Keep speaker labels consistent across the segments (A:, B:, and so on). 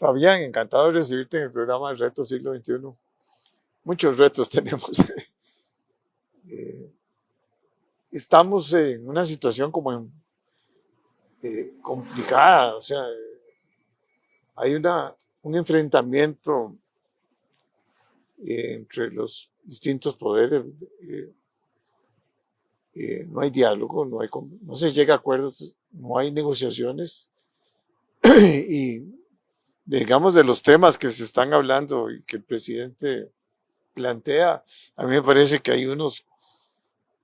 A: Fabián, encantado de recibirte en el programa Reto Siglo XXI. Muchos retos tenemos. Estamos en una situación como complicada, o sea, hay un enfrentamiento entre los distintos poderes. No hay diálogo, no se llega a acuerdos, no hay negociaciones. Y digamos de los temas que se están hablando y que el presidente plantea, a mí me parece que hay unos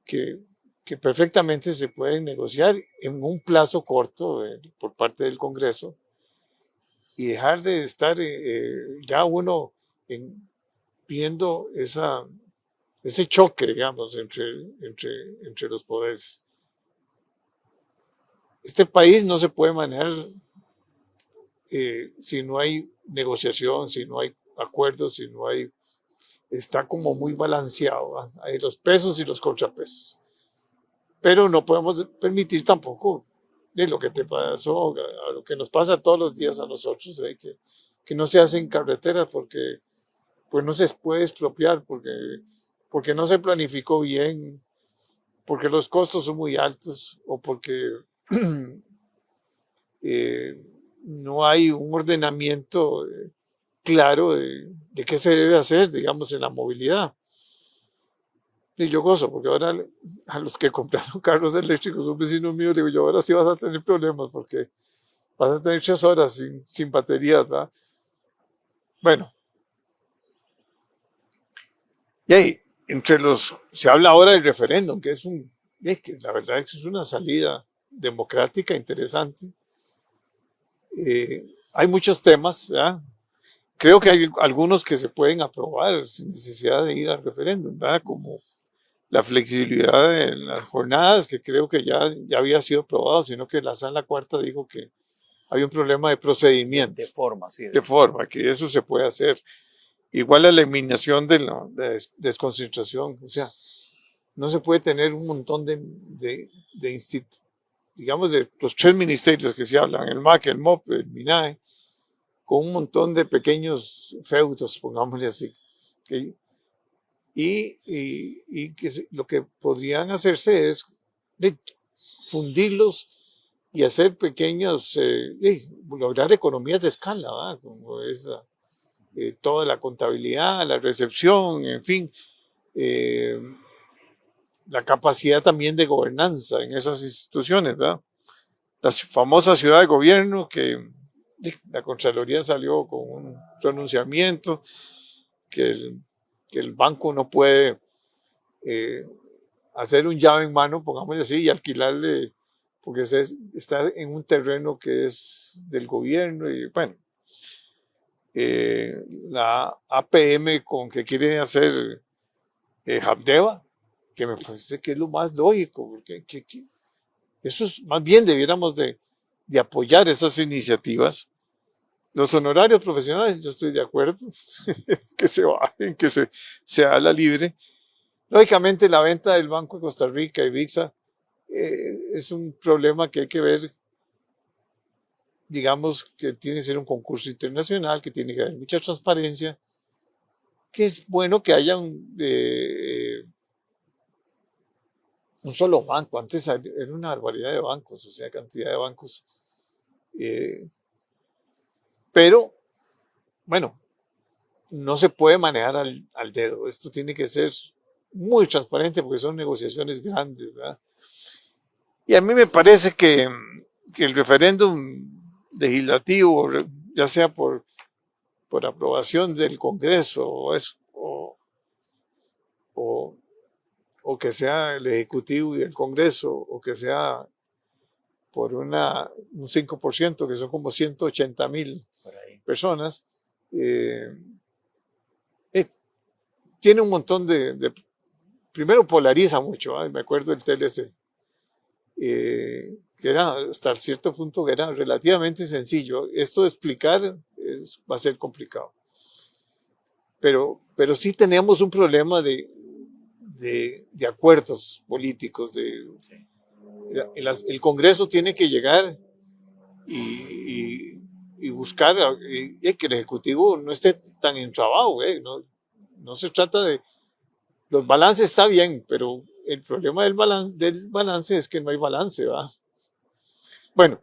A: que, que perfectamente se pueden negociar en un plazo corto por parte del Congreso y dejar de estar ya uno viendo ese choque, digamos, entre los poderes. Este país no se puede manejar si no hay negociación, si no hay acuerdos, si no hay... Está como muy balanceado, ¿va? Hay los pesos y los contrapesos. Pero no podemos permitir tampoco de lo que te pasó, a lo que nos pasa todos los días a nosotros, que no se hacen carreteras porque pues no se puede expropiar, porque no se planificó bien, porque los costos son muy altos o porque no hay un ordenamiento claro de qué se debe hacer, digamos, en la movilidad. Y yo gozo, porque ahora a los que compraron carros eléctricos, un vecino mío, le digo yo, ahora sí vas a tener problemas porque vas a tener 3 horas sin baterías, ¿verdad? Bueno, y ahí, se habla ahora del referéndum, que que la verdad es que es una salida democrática interesante. Hay muchos temas, ¿verdad? Creo que hay algunos que se pueden aprobar sin necesidad de ir al referéndum, ¿verdad? Como la flexibilidad de las jornadas, que creo que ya había sido aprobado, sino que la Sala Cuarta dijo que hay un problema de procedimiento.
B: De forma, sí.
A: De forma, que eso se puede hacer. Igual a la eliminación de la desconcentración. O sea, no se puede tener un montón de digamos, de los 3 ministerios que se hablan, el MAC, el MOP, el MINAE, con un montón de pequeños feudos, pongámosle así. Y que lo que podrían hacerse es fundirlos y hacer pequeños, lograr economías de escala, ¿verdad? Como es toda la contabilidad, la recepción, en fin, la capacidad también de gobernanza en esas instituciones, ¿verdad? La famosa ciudad de gobierno que la Contraloría salió con un pronunciamiento que el banco no puede hacer un llave en mano, pongámosle así, y alquilarle, porque está en un terreno que es del gobierno y bueno, la APM con que quiere hacer Habdeba, que me parece que es lo más lógico, porque eso es, más bien debiéramos de apoyar esas iniciativas. Los honorarios profesionales, yo estoy de acuerdo, que se bajen, que se haga la libre. Lógicamente, la venta del Banco de Costa Rica y VIXA es un problema que hay que ver, digamos, que tiene que ser un concurso internacional, que tiene que haber mucha transparencia, que es bueno que haya un solo banco. Antes era una barbaridad de bancos, o sea, cantidad de bancos. Pero, bueno, no se puede manejar al dedo. Esto tiene que ser muy transparente porque son negociaciones grandes, ¿verdad? Y a mí me parece que el referéndum legislativo, ya sea por aprobación del Congreso o que sea el Ejecutivo y el Congreso, o que sea por un 5%, que son como 180,000 personas, tiene un montón primero polariza mucho, ¿eh? Me acuerdo del TLC, que era hasta cierto punto que era relativamente sencillo. Esto de explicar va a ser complicado. Pero sí tenemos un problema de acuerdos políticos. El Congreso tiene que llegar y y buscar que el Ejecutivo no esté tan entrabado. No se trata de... Los balances está bien, pero el problema del balance es que no hay balance, ¿va? Bueno.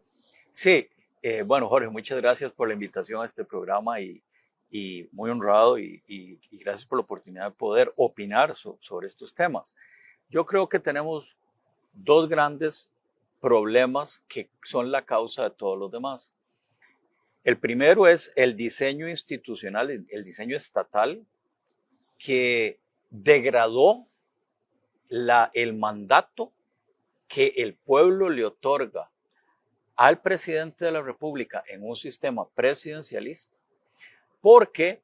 B: Sí, bueno, Jorge, muchas gracias por la invitación a este programa y muy honrado y gracias por la oportunidad de poder opinar sobre estos temas. Yo creo que tenemos dos grandes problemas que son la causa de todos los demás. El primero es el diseño institucional, el diseño estatal, que degradó el mandato que el pueblo le otorga al presidente de la República en un sistema presidencialista, porque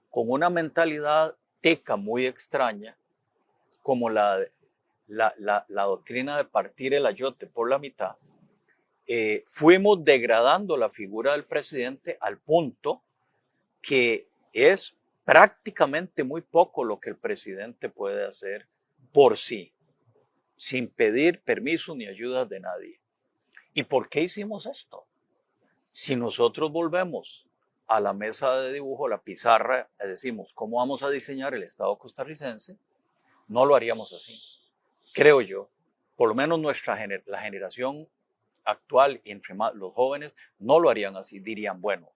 B: con una mentalidad teca muy extraña, como la doctrina de partir el ayote por la mitad, fuimos degradando la figura del presidente al punto que es prácticamente muy poco lo que el presidente puede hacer por sí, sin pedir permiso ni ayuda de nadie. ¿Y por qué hicimos esto? Si nosotros volvemos a la mesa de dibujo, la pizarra, y decimos cómo vamos a diseñar el Estado costarricense, no lo haríamos así, creo yo. Por lo menos la generación actual y entre más los jóvenes no lo harían así. Dirían, bueno,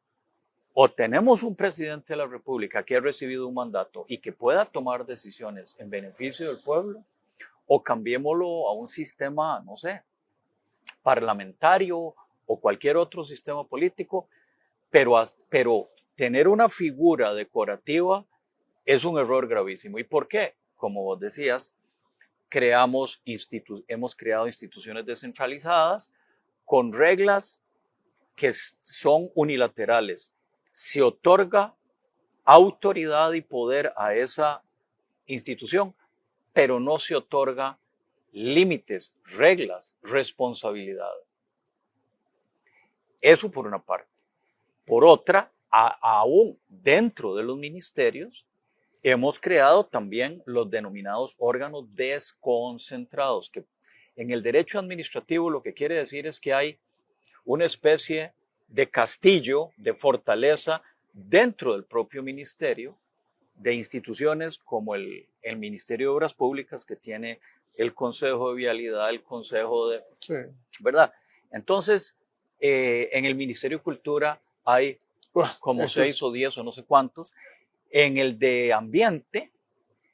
B: o tenemos un presidente de la República que ha recibido un mandato y que pueda tomar decisiones en beneficio del pueblo, o cambiémoslo a un sistema, no sé, parlamentario o cualquier otro sistema político, pero tener una figura decorativa es un error gravísimo. ¿Y por qué? Como vos decías, hemos creado instituciones descentralizadas con reglas que son unilaterales. Se otorga autoridad y poder a esa institución, pero no se otorga límites, reglas, responsabilidad. Eso por una parte. Por otra, aún dentro de los ministerios, hemos creado también los denominados órganos desconcentrados, que en el derecho administrativo lo que quiere decir es que hay una especie de castillo, de fortaleza dentro del propio ministerio, de instituciones como el Ministerio de Obras Públicas, que tiene el Consejo de Vialidad, el Consejo de...
A: Sí.
B: ¿Verdad? Entonces, en el Ministerio de Cultura hay como 6 o 10 o no sé cuántos. En el de Ambiente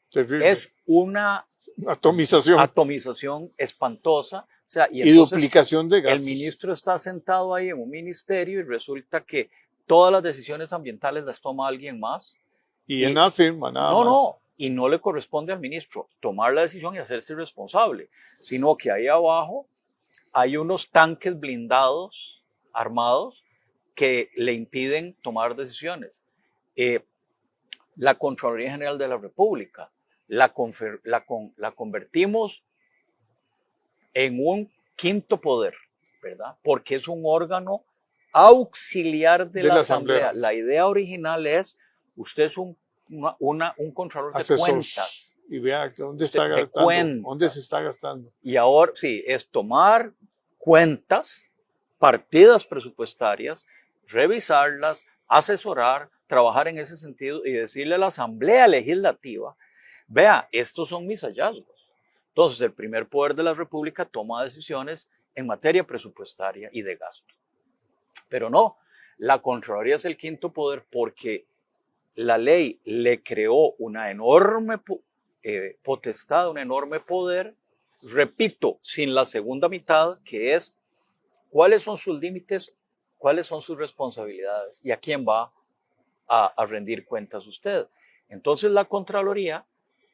A: terrible.
B: Es una
A: atomización
B: espantosa. O sea,
A: y duplicación de gastos.
B: El ministro está sentado ahí en un ministerio y resulta que todas las decisiones ambientales las toma alguien más.
A: Y él nada firma, nada más.
B: No, y no le corresponde al ministro tomar la decisión y hacerse responsable, sino que ahí abajo hay unos tanques blindados, armados, que le impiden tomar decisiones. La Contraloría General de la República la convertimos en un quinto poder, ¿verdad? Porque es un órgano auxiliar de la Asamblea. La idea original es, usted es un contralor de cuentas.
A: Y vea dónde está gastando, dónde se está gastando.
B: Y ahora sí, es tomar cuentas, partidas presupuestarias, revisarlas, asesorar, trabajar en ese sentido y decirle a la Asamblea Legislativa, vea, estos son mis hallazgos. Entonces, el primer poder de la República toma decisiones en materia presupuestaria y de gasto. Pero no, la Contraloría es el quinto poder porque la ley le creó una enorme potestad, un enorme poder, repito, sin la segunda mitad, que es cuáles son sus límites, cuáles son sus responsabilidades y a quién va a rendir cuentas usted. Entonces la Contraloría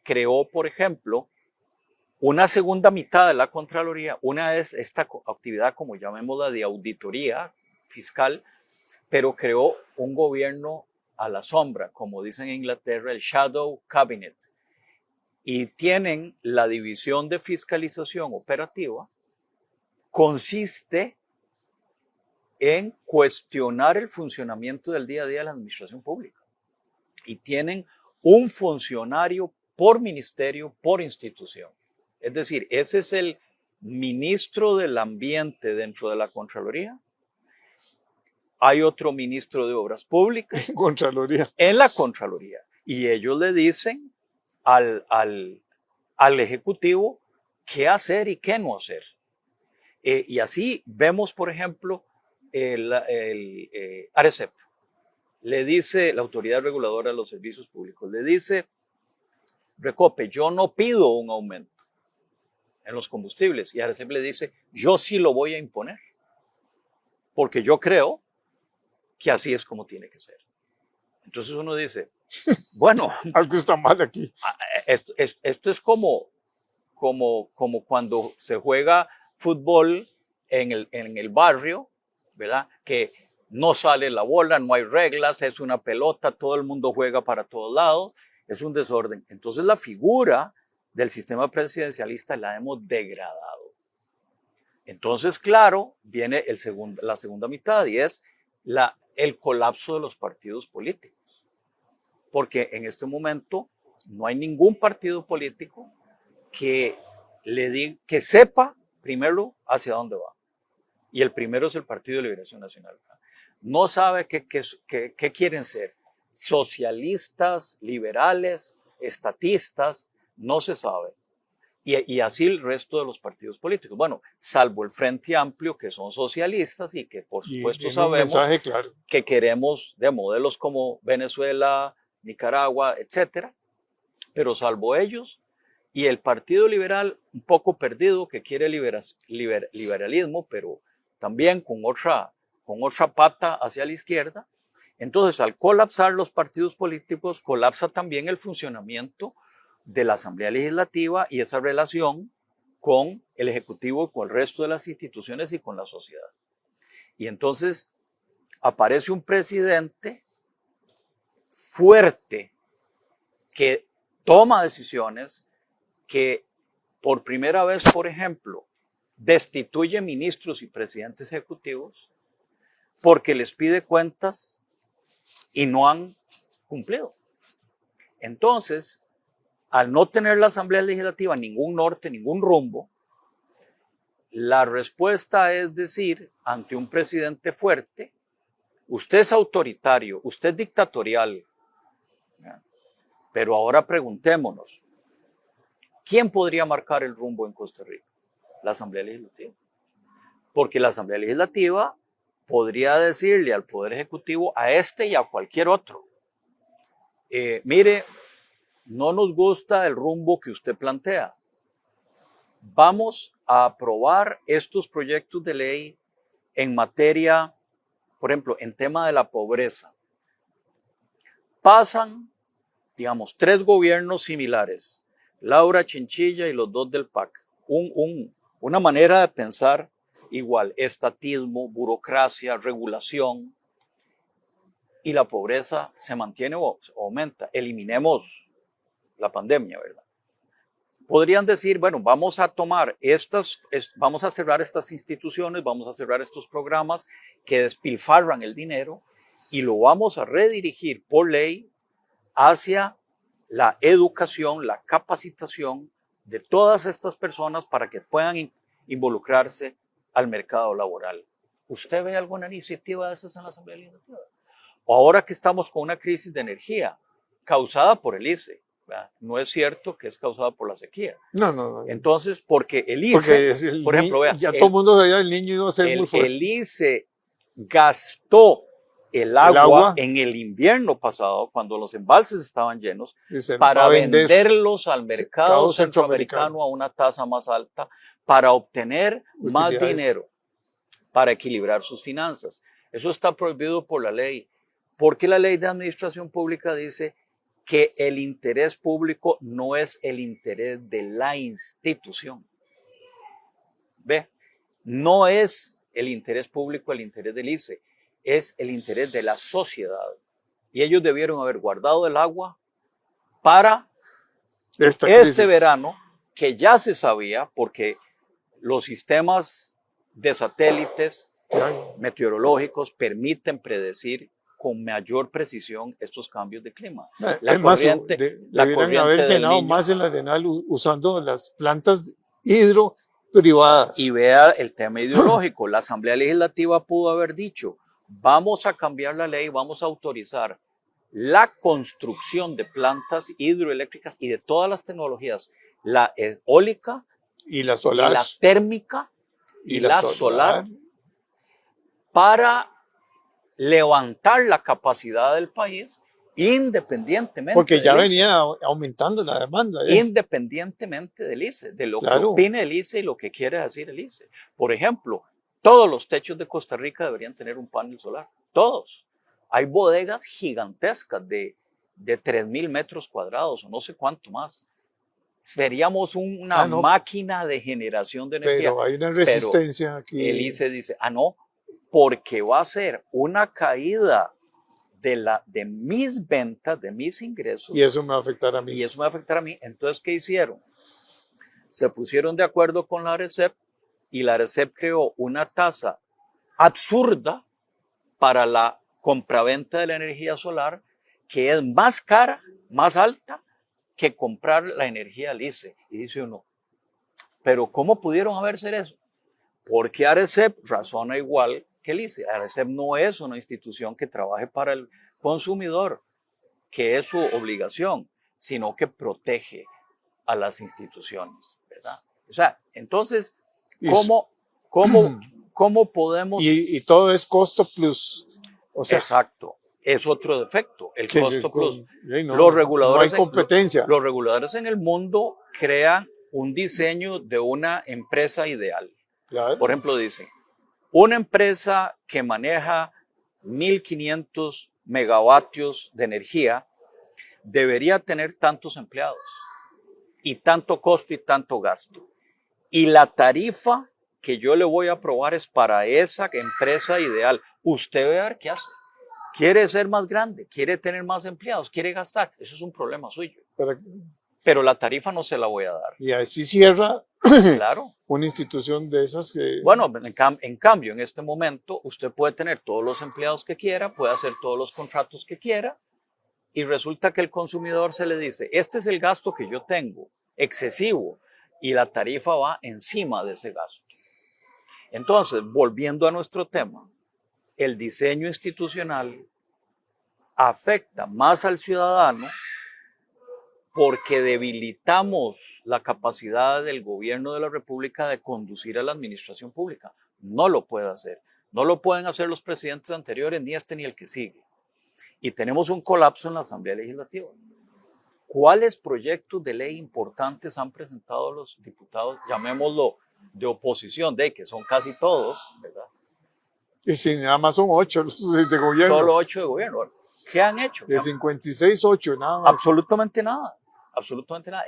B: creó, por ejemplo, una segunda mitad de la Contraloría. Una es esta actividad, como llamémosla, de auditoría fiscal, pero creó un gobierno a la sombra, como dicen en Inglaterra, el Shadow Cabinet. Y tienen la división de fiscalización operativa, consiste en cuestionar el funcionamiento del día a día de la administración pública. Y tienen un funcionario por ministerio, por institución. Es decir, ese es el ministro del Ambiente dentro de la Contraloría. hay otro ministro de Obras Públicas
A: Contraloría.
B: en la Contraloría. Y ellos le dicen al Ejecutivo qué hacer y qué no hacer. Y así vemos, por ejemplo, ARECEP. Le dice la Autoridad Reguladora de los Servicios Públicos, le dice, Recope, yo no pido un aumento en los combustibles. Y ARECEP le dice, yo sí lo voy a imponer, porque yo creo que así es como tiene que ser. Entonces uno dice, bueno,
A: algo está mal aquí.
B: Esto es como cuando se juega fútbol en el barrio, ¿verdad? Que no sale la bola, no hay reglas, es una pelota, todo el mundo juega para todos lados, es un desorden. Entonces la figura del sistema presidencialista la hemos degradado. Entonces, claro, viene la segunda mitad y es el colapso de los partidos políticos. Porque en este momento no hay ningún partido político que sepa primero hacia dónde va. Y el primero es el Partido de Liberación Nacional. No sabe qué quieren ser. Socialistas, liberales, estatistas, no se sabe. Y así el resto de los partidos políticos. Bueno, salvo el Frente Amplio, que son socialistas y que por supuesto sabemos
A: claro,
B: que queremos de modelos como Venezuela, Nicaragua, etcétera. Pero salvo ellos y el Partido Liberal un poco perdido, que quiere liberalismo, pero también con otra pata hacia la izquierda. Entonces, al colapsar los partidos políticos, colapsa también el funcionamiento de la Asamblea Legislativa y esa relación con el Ejecutivo, con el resto de las instituciones y con la sociedad. Y entonces aparece un presidente fuerte que toma decisiones, que por primera vez, por ejemplo, destituye ministros y presidentes ejecutivos porque les pide cuentas y no han cumplido. Entonces, al no tener la Asamblea Legislativa ningún norte, ningún rumbo, la respuesta es decir, ante un presidente fuerte, usted es autoritario, usted es dictatorial. Pero ahora preguntémonos, ¿quién podría marcar el rumbo en Costa Rica? La Asamblea Legislativa. Porque la Asamblea Legislativa podría decirle al Poder Ejecutivo, a este y a cualquier otro, mire, no nos gusta el rumbo que usted plantea. Vamos a aprobar estos proyectos de ley en materia, por ejemplo, en tema de la pobreza. Pasan, digamos, 3 gobiernos similares, Laura Chinchilla y los 2 del PAC. Una manera de pensar igual, estatismo, burocracia, regulación, y la pobreza se mantiene o aumenta. Eliminemos la pandemia, ¿verdad? Podrían decir, bueno, vamos a vamos a cerrar estas instituciones, vamos a cerrar estos programas que despilfarran el dinero y lo vamos a redirigir por ley hacia la educación, la capacitación de todas estas personas para que puedan involucrarse al mercado laboral. ¿Usted ve alguna iniciativa de esas en la Asamblea Legislativa? O ahora que estamos con una crisis de energía causada por el ICE, ¿verdad? No es cierto que es causada por la sequía.
A: No.
B: Entonces, porque el ICE, por ejemplo, vea,
A: ya todo el mundo sabía el niño iba a ser muy fuerte.
B: El ICE gastó el agua en el invierno pasado, cuando los embalses estaban llenos, para venderlos al mercado centroamericano a una tasa más alta, para obtener más dinero, para equilibrar sus finanzas. Eso está prohibido por la ley, porque la ley de administración pública dice que el interés público no es el interés de la institución. ¿Ve? No es el interés público el interés del ICE, es el interés de la sociedad. Y ellos debieron haber guardado el agua para este verano, que ya se sabía, porque los sistemas de satélites meteorológicos permiten predecir con mayor precisión estos cambios de clima.
A: Deberían haber llenado más el Arenal usando las plantas hidro privadas.
B: Y vea el tema ideológico. La Asamblea Legislativa pudo haber dicho, vamos a cambiar la ley, vamos a autorizar la construcción de plantas hidroeléctricas y de todas las tecnologías, la eólica,
A: Y la
B: y
A: solar.
B: la térmica y la solar, para levantar la capacidad del país independientemente
A: Porque ya
B: del ICE.
A: venía aumentando la demanda.
B: Independientemente del ICE, de lo que
A: Claro.
B: opine el ICE y lo que quiere decir el ICE. Por ejemplo, todos los techos de Costa Rica deberían tener un panel solar. Todos. Hay bodegas gigantescas de 3.000 metros cuadrados o no sé cuánto más. Veríamos una
A: No,
B: máquina de generación de energía.
A: pero hay una resistencia aquí.
B: El ICE dice, no, porque va a ser una caída de mis ventas, de mis ingresos.
A: Y eso me va a afectar a mí.
B: Y eso me va a afectar a mí. Entonces, ¿qué hicieron? Se pusieron de acuerdo con la ARECEP y la ARECEP creó una tasa absurda para la compraventa de la energía solar, que es más cara, más alta, que comprar la energía al ICE. Y dice uno, ¿pero cómo pudieron hacer eso? Porque ARECEP razona igual que el ICE. ARECEP no es una institución que trabaje para el consumidor, que es su obligación, sino que protege a las instituciones, ¿verdad? O sea, entonces, ¿cómo podemos...?
A: Y todo es costo plus. O sea,
B: exacto, es otro defecto, el costo plus.
A: No,
B: Los reguladores,
A: no hay competencia.
B: Los reguladores en el mundo crean un diseño de una empresa ideal.
A: Claro.
B: Por ejemplo, dicen, una empresa que maneja 1.500 megavatios de energía debería tener tantos empleados y tanto costo y tanto gasto. Y la tarifa que yo le voy a aprobar es para esa empresa ideal. Usted ve a ver qué hace. Quiere ser más grande, quiere tener más empleados, quiere gastar. Eso es un problema suyo. Pero la tarifa no se la voy a dar.
A: Y así cierra.
B: Claro.
A: Una institución de esas que...
B: Bueno, en cambio, en este momento, usted puede tener todos los empleados que quiera, puede hacer todos los contratos que quiera, y resulta que el consumidor se le dice, este es el gasto que yo tengo, excesivo, y la tarifa va encima de ese gasto. Entonces, volviendo a nuestro tema, el diseño institucional afecta más al ciudadano porque debilitamos la capacidad del gobierno de la República de conducir a la administración pública. No lo puede hacer. No lo pueden hacer los presidentes anteriores, ni este ni el que sigue. Y tenemos un colapso en la Asamblea Legislativa. ¿Cuáles proyectos de ley importantes han presentado los diputados, llamémoslo de oposición, que son casi todos, ¿verdad?
A: Y si nada más son 8 los de gobierno.
B: Solo 8 de gobierno. ¿Qué han hecho?
A: De 56, 8, nada más.
B: Absolutamente nada. Absolutamente nada.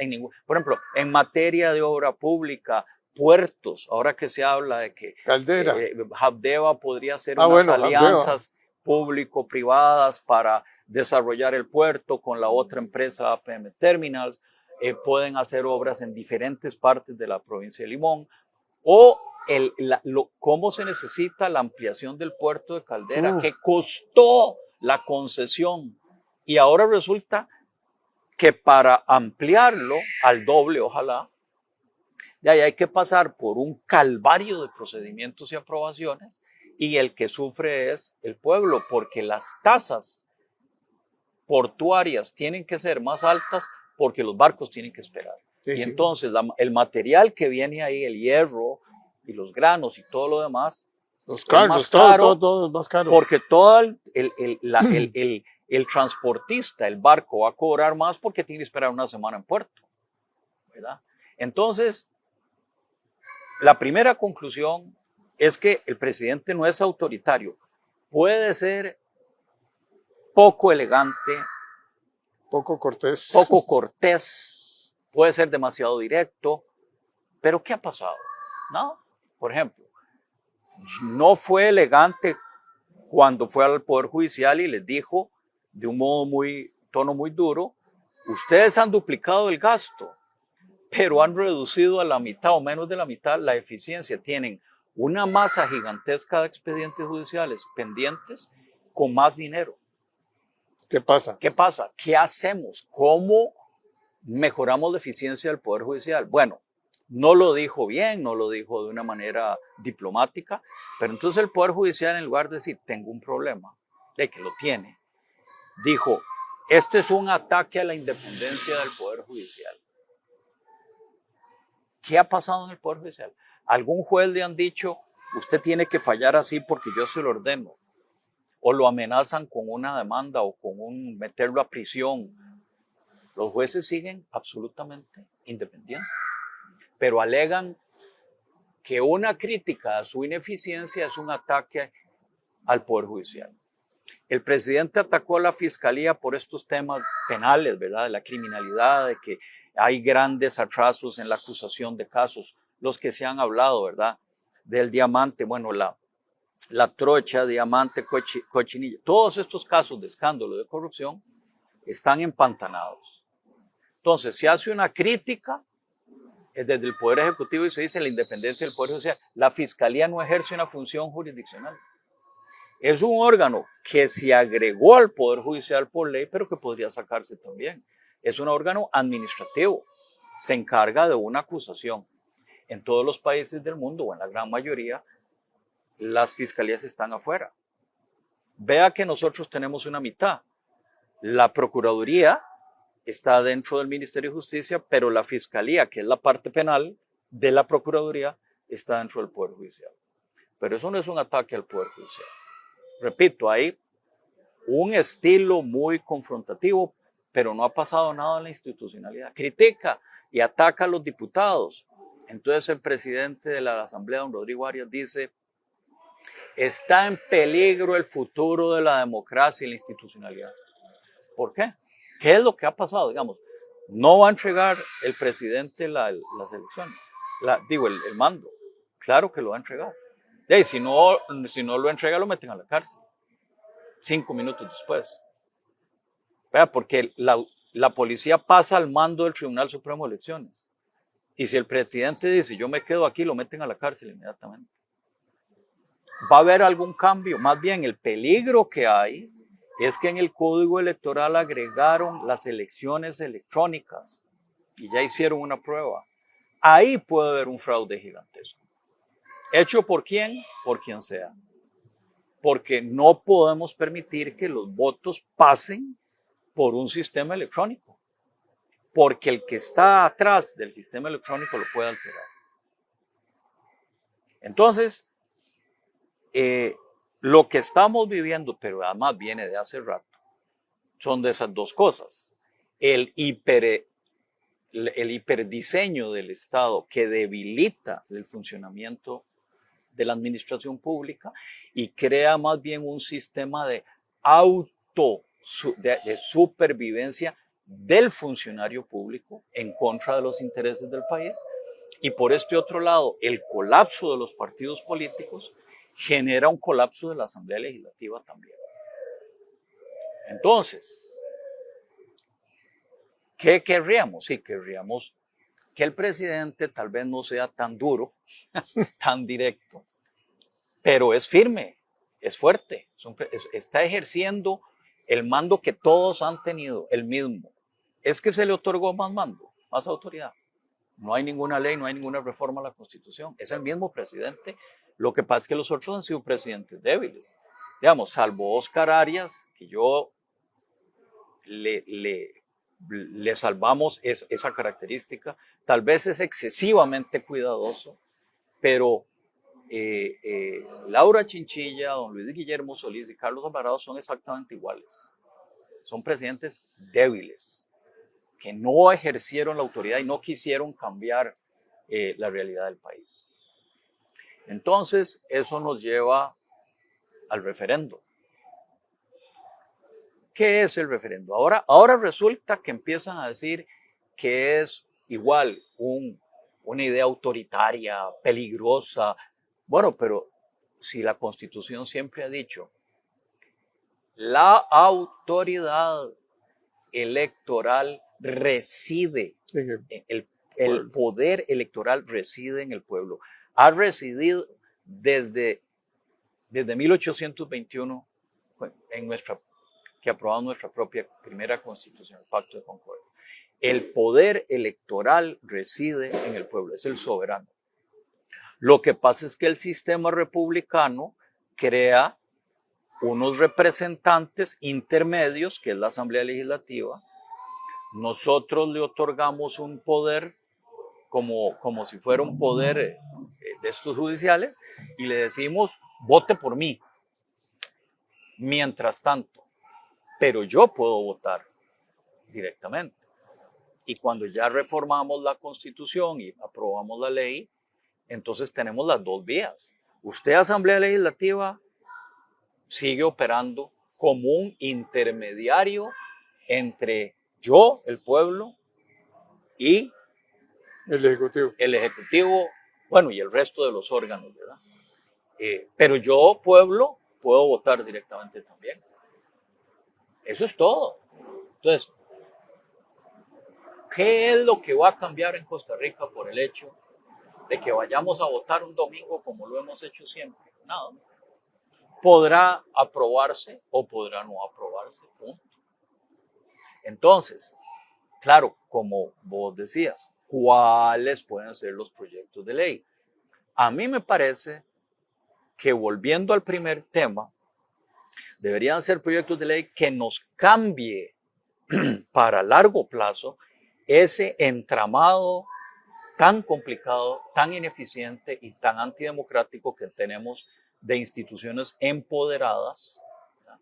B: Por ejemplo, en materia de obra pública, puertos, ahora que se habla de que
A: Caldera.
B: Habdeba podría hacer unas alianzas público-privadas para desarrollar el puerto con la otra empresa APM Terminals, pueden hacer obras en diferentes partes de la provincia de Limón, o cómo se necesita la ampliación del puerto de Caldera, que costó la concesión, y ahora resulta que para ampliarlo al doble, ojalá, de ahí hay que pasar por un calvario de procedimientos y aprobaciones, y el que sufre es el pueblo, porque las tasas portuarias tienen que ser más altas porque los barcos tienen que esperar. Y entonces el material que viene ahí, el hierro y los granos y todo lo demás,
A: los carros, todo es más caro.
B: Porque todo el transportista, el barco, va a cobrar más porque tiene que esperar una semana en puerto, ¿verdad? Entonces, la primera conclusión es que el presidente no es autoritario. Puede ser poco elegante,
A: poco cortés,
B: puede ser demasiado directo, pero ¿qué ha pasado? ¿No? Por ejemplo, no fue elegante cuando fue al Poder Judicial y les dijo de un tono muy duro, ustedes han duplicado el gasto, pero han reducido a la mitad o menos de la mitad la eficiencia. Tienen una masa gigantesca de expedientes judiciales pendientes con más dinero.
A: ¿Qué pasa?
B: ¿Qué hacemos? ¿Cómo mejoramos la eficiencia del Poder Judicial? Bueno, No lo dijo bien, no lo dijo de una manera diplomática, pero entonces el Poder Judicial, en lugar de decir, tengo un problema, de que lo tiene, dijo, esto es un ataque a la independencia del Poder Judicial. ¿Qué ha pasado en el Poder Judicial? ¿Algún juez le han dicho, usted tiene que fallar así porque yo se lo ordeno? ¿O lo amenazan con una demanda o con meterlo a prisión? Los jueces siguen absolutamente independientes, pero alegan que una crítica a su ineficiencia es un ataque al Poder Judicial. El presidente atacó a la fiscalía por estos temas penales, ¿verdad? De la criminalidad, de que hay grandes atrasos en la acusación de casos, los que se han hablado, ¿verdad? Del diamante, bueno, la trocha, diamante, cochinilla, todos estos casos de escándalo de corrupción están empantanados. Entonces, se hace una crítica desde el Poder Ejecutivo y se dice la independencia del Poder Judicial. La Fiscalía no ejerce una función jurisdiccional. Es un órgano que se agregó al Poder Judicial por ley, pero que podría sacarse también. Es un órgano administrativo. Se encarga de una acusación. En todos los países del mundo, o en la gran mayoría, las fiscalías están afuera. Vea que nosotros tenemos una mitad. La Procuraduría está dentro del Ministerio de Justicia, pero la Fiscalía, que es la parte penal de la Procuraduría, está dentro del Poder Judicial. Pero eso no es un ataque al Poder Judicial. Repito, hay un estilo muy confrontativo, pero no ha pasado nada en la institucionalidad. Critica y ataca a los diputados. Entonces el presidente de la Asamblea, don Rodrigo Arias, dice, está en peligro el futuro de la democracia y la institucionalidad. ¿Por qué? ¿Qué es lo que ha pasado? Digamos, no va a entregar el presidente las elecciones, el mando. Claro que lo va a entregar. Si no lo entrega, lo meten a la cárcel. 5 minutos después. ¿Vea? Porque la policía pasa al mando del Tribunal Supremo de Elecciones. Y si el presidente dice, yo me quedo aquí, lo meten a la cárcel inmediatamente. ¿Va a haber algún cambio? Más bien, el peligro que hay es que en el Código Electoral agregaron las elecciones electrónicas y ya hicieron una prueba. Ahí puede haber un fraude gigantesco. ¿Hecho por quién? Por quien sea. Porque no podemos permitir que los votos pasen por un sistema electrónico. Porque el que está atrás del sistema electrónico lo puede alterar. Entonces, lo que estamos viviendo, pero además viene de hace rato, son de esas dos cosas. El hiperdiseño del Estado que debilita el funcionamiento de la administración pública y crea más bien un sistema de de supervivencia del funcionario público en contra de los intereses del país. Y por este otro lado, el colapso de los partidos políticos genera un colapso de la Asamblea Legislativa también. Entonces, ¿qué querríamos? Sí, querríamos que el presidente tal vez no sea tan duro, tan directo, pero es firme, es fuerte, está ejerciendo el mando que todos han tenido, el mismo. Es que se le otorgó más mando, más autoridad. No hay ninguna ley, no hay ninguna reforma a la Constitución. Es el mismo presidente. Lo que pasa es que los otros han sido presidentes débiles. Digamos, salvo Oscar Arias, que yo le salvamos esa característica. Tal vez es excesivamente cuidadoso, pero Laura Chinchilla, don Luis Guillermo Solís y Carlos Alvarado son exactamente iguales. Son presidentes débiles, que no ejercieron la autoridad y no quisieron cambiar la realidad del país. Entonces, eso nos lleva al referendo. ¿Qué es el referendo? Ahora resulta que empiezan a decir que es igual una idea autoritaria, peligrosa. Bueno, pero si la Constitución siempre ha dicho, la autoridad electoral reside, el poder electoral reside en el pueblo. Ha residido desde 1821 que aprobamos nuestra propia primera Constitución, el Pacto de Concordia. el poder electoral reside en el pueblo, es el soberano. Lo que pasa es que el sistema republicano crea unos representantes intermedios, que es la Asamblea Legislativa. Nosotros le otorgamos un poder como si fuera un poder de estos judiciales y le decimos, vote por mí. Mientras tanto, pero yo puedo votar directamente. Y cuando ya reformamos la Constitución y aprobamos la ley, entonces tenemos las dos vías. Usted, Asamblea Legislativa, sigue operando como un intermediario entre yo, el pueblo, y el Ejecutivo, bueno, y el resto de los órganos, ¿verdad? Pero yo, pueblo, puedo votar directamente también. Eso es todo. Entonces, ¿qué es lo que va a cambiar en Costa Rica por el hecho de que vayamos a votar un domingo como lo hemos hecho siempre? Nada. Podrá aprobarse o podrá no aprobarse, punto. Entonces, claro, como vos decías, ¿cuáles pueden ser los proyectos de ley? A mí me parece que, volviendo al primer tema, deberían ser proyectos de ley que nos cambie para largo plazo ese entramado tan complicado, tan ineficiente y tan antidemocrático que tenemos de instituciones empoderadas, ¿verdad?,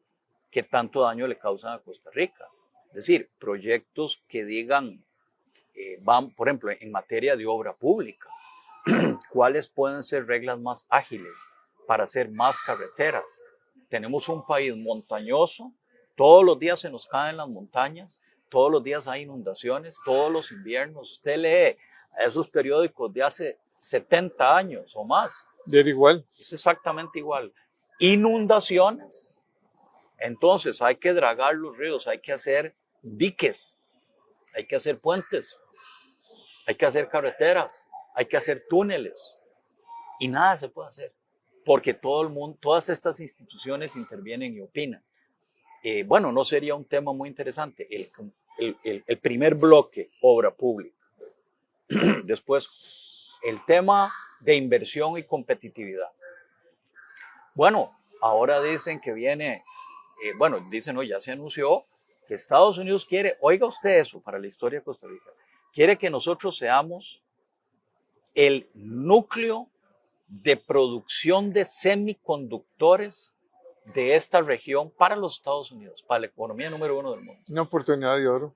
B: que tanto daño le causan a Costa Rica. Es decir, proyectos que digan, van, por ejemplo, en materia de obra pública, ¿cuáles pueden ser reglas más ágiles para hacer más carreteras? Tenemos un país montañoso, todos los días se nos caen las montañas, todos los días hay inundaciones, todos los inviernos. Usted lee esos periódicos de hace 70 años o más.
A: ¿Es igual?
B: Es exactamente igual. Inundaciones. Entonces hay que dragar los ríos, hay que hacer diques, hay que hacer puentes, hay que hacer carreteras, hay que hacer túneles. Y nada se puede hacer, porque todo el mundo, todas estas instituciones intervienen y opinan. Bueno, no sería un tema muy interesante el primer bloque, obra pública. Después, el tema de inversión y competitividad. Bueno, ahora dicen que viene, dicen, no, ya se anunció que Estados Unidos quiere, oiga usted eso para la historia de Costa Rica, quiere que nosotros seamos el núcleo de producción de semiconductores de esta región para los Estados Unidos, para la economía número 1 del mundo.
A: Una oportunidad de oro.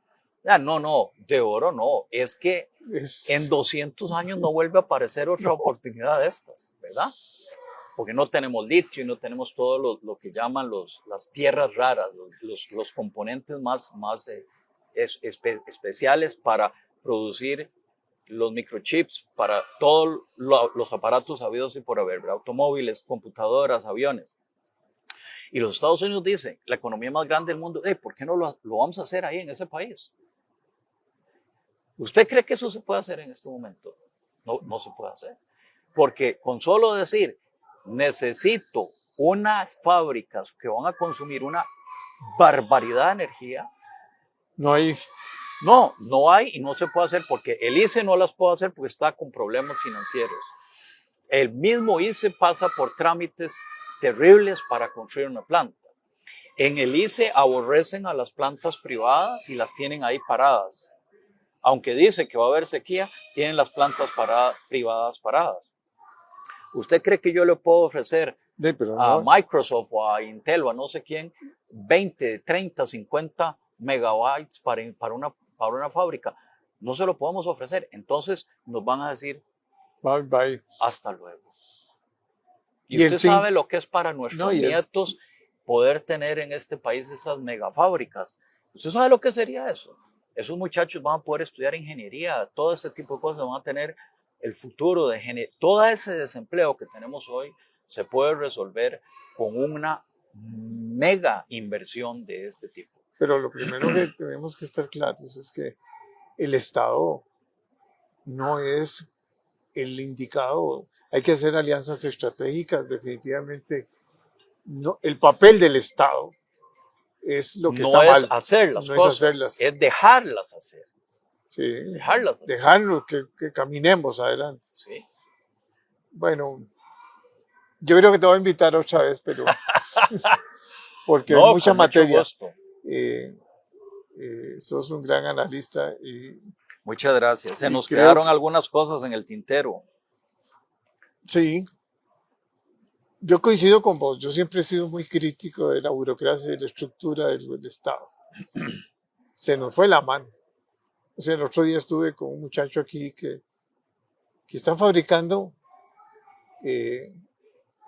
B: No, de oro no. Es que en 200 años no vuelve a aparecer otra oportunidad de estas, ¿verdad? Porque no tenemos litio y no tenemos todo lo que llaman las tierras raras, los componentes más especiales para producir los microchips, para todos los aparatos habidos y por haber, ¿verdad? Automóviles, computadoras, aviones. Y los Estados Unidos dicen, la economía más grande del mundo, ¿por qué no lo vamos a hacer ahí en ese país? ¿Usted cree que eso se puede hacer en este momento? No, no se puede hacer. Porque con solo decir, necesito unas fábricas que van a consumir una barbaridad de energía.
A: No hay.
B: No hay y no se puede hacer porque el ICE no las puede hacer porque está con problemas financieros. El mismo ICE pasa por trámites terribles para construir una planta. En el ICE aborrecen a las plantas privadas y las tienen ahí paradas. Aunque dice que va a haber sequía, tienen las plantas privadas paradas. ¿Usted cree que yo le puedo ofrecer a Microsoft o a Intel o a no sé quién 20, 30, 50 megabytes para una fábrica? No se lo podemos ofrecer. Entonces nos van a decir,
A: bye.
B: Hasta luego. Y usted sabe lo que es para nuestros nietos poder tener en este país esas megafábricas. ¿Usted sabe lo que sería eso? Esos muchachos van a poder estudiar ingeniería, todo ese tipo de cosas, van a tener el futuro de todo ese desempleo que tenemos hoy se puede resolver con una mega inversión de este tipo.
A: Pero lo primero que tenemos que estar claros es que el Estado no es el indicado. Hay que hacer alianzas estratégicas, definitivamente. No, el papel del Estado es lo que está mal.
B: No es hacer las cosas, es dejarlas hacer.
A: Sí,
B: dejarlas así.
A: dejarlo, que caminemos adelante.
B: Sí.
A: Bueno, yo creo que te voy a invitar otra vez, pero porque hay
B: No,
A: mucha
B: con mucho
A: materia.
B: gusto.
A: Sos un gran analista y
B: Muchas gracias. Se
A: Y
B: nos
A: creo
B: quedaron
A: que-
B: algunas cosas en el tintero.
A: sí, yo coincido con vos. Yo siempre he sido muy crítico de la burocracia y de la estructura del Estado. Se nos fue la mano. O sea, el otro día estuve con un muchacho aquí que está fabricando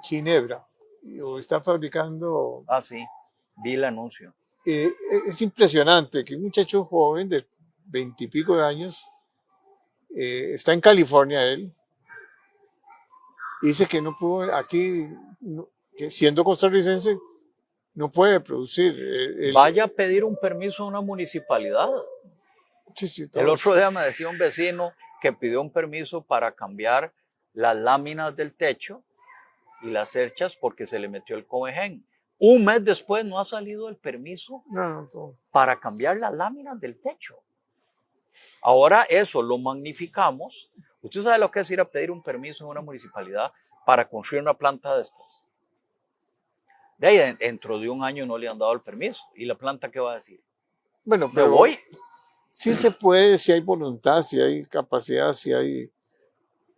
A: ginebra o está fabricando.
B: Ah, sí, vi el anuncio.
A: Es impresionante que un muchacho joven de 20 y pico de años está en California él. Y dice que no pudo aquí, que siendo costarricense, no puede producir.
B: Vaya a pedir un permiso a una municipalidad.
A: Sí, sí,
B: El
A: todo
B: otro día me decía un vecino que pidió un permiso para cambiar las láminas del techo y las cerchas porque se le metió el comején. Un mes después no ha salido el permiso
A: no, todo.
B: para cambiar las láminas del techo. Ahora eso lo magnificamos. ¿Usted sabe lo que es ir a pedir un permiso en una municipalidad para construir una planta de estas? De ahí, dentro de un año no le han dado el permiso. ¿Y la planta qué va a decir?
A: Bueno,
B: Me
A: pero
B: voy.
A: sí se puede, si hay voluntad, si hay capacidad, si hay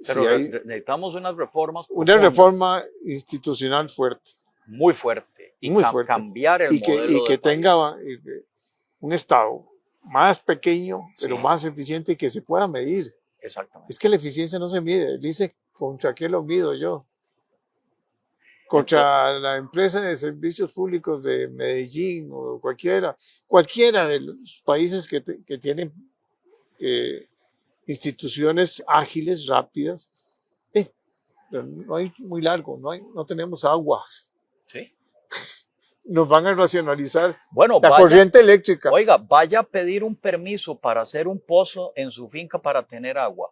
B: Pero necesitamos unas reformas
A: una
B: profundas,
A: reforma institucional fuerte,
B: muy fuerte y
A: muy fuerte.
B: cambiar el
A: y que,
B: modelo
A: y que
B: de país.
A: tenga un Estado más pequeño, pero
B: Sí.
A: más eficiente y que se pueda medir.
B: Exactamente.
A: Es que la eficiencia no se mide. Dice, ¿contra qué lo mido yo? Contra la empresa de servicios públicos de Medellín o cualquiera de los países que tienen instituciones ágiles, rápidas. Pero no hay muy largo, no tenemos agua.
B: Sí.
A: Nos van a racionalizar
B: Bueno,
A: la corriente eléctrica.
B: Oiga, vaya a pedir un permiso para hacer un pozo en su finca para tener agua.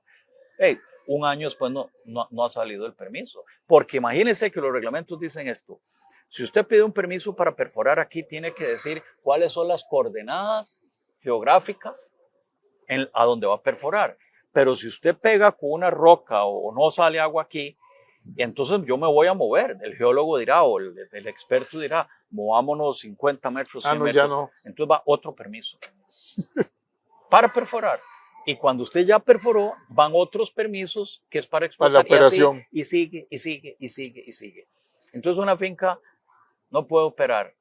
B: Hey, un año después no ha salido el permiso. Porque imagínense que los reglamentos dicen esto. Si usted pide un permiso para perforar aquí, tiene que decir cuáles son las coordenadas geográficas a donde va a perforar. Pero si usted pega con una roca o no sale agua aquí, entonces yo me voy a mover. El geólogo dirá o el experto dirá, movámonos 50 metros, 100
A: no,
B: metros.
A: ya no.
B: Entonces va otro permiso para perforar. Y cuando usted ya perforó, van otros permisos que es para explotar.
A: Para la operación.
B: Y sigue, y sigue, y sigue, y sigue. Entonces una finca no puede operar.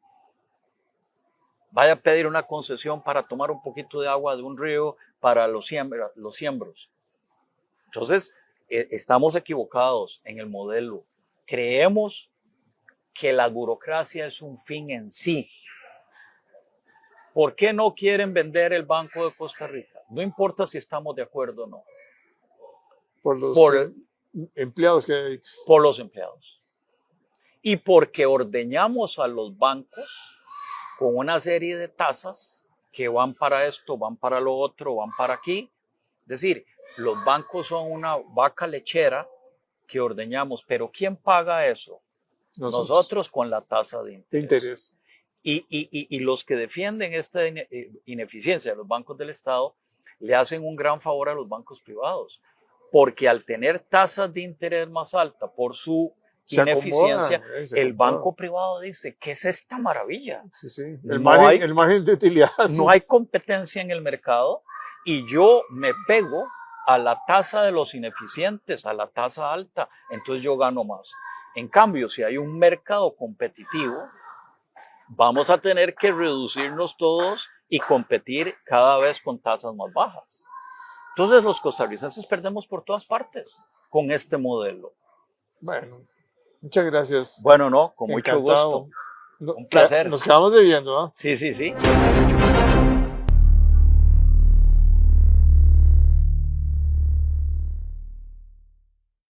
B: Vaya a pedir una concesión para tomar un poquito de agua de un río para los siembros. Entonces, estamos equivocados en el modelo. Creemos que la burocracia es un fin en sí. ¿Por qué no quieren vender el Banco de Costa Rica? No importa si estamos de acuerdo o no.
A: Por los
B: Por-
A: empleados que hay.
B: Por los empleados. Y porque ordeñamos a los bancos con una serie de tasas que van para esto, van para lo otro, van para aquí. Es decir, los bancos son una vaca lechera que ordeñamos, pero ¿quién paga eso? Nosotros con la tasa de
A: De
B: interés.
A: interés.
B: Y los que defienden esta ineficiencia de los bancos del Estado le hacen un gran favor a los bancos privados, porque al tener tasas de interés más altas por su
A: Se
B: ineficiencia,
A: acomodan, se
B: el
A: acomodan.
B: banco privado dice, ¿qué es esta maravilla?
A: Sí, sí.
B: No
A: El margen de utilidad.
B: No hay competencia en el mercado y yo me pego a la tasa de los ineficientes, a la tasa alta, entonces yo gano más. En cambio, si hay un mercado competitivo, vamos a tener que reducirnos todos y competir cada vez con tasas más bajas. Entonces los costarricenses perdemos por todas partes con este modelo.
A: Bueno, muchas gracias.
B: Bueno, no, con mucho
A: Encantado.
B: gusto. Un placer.
A: Nos quedamos debiendo, ¿ah?
B: Sí, sí, sí.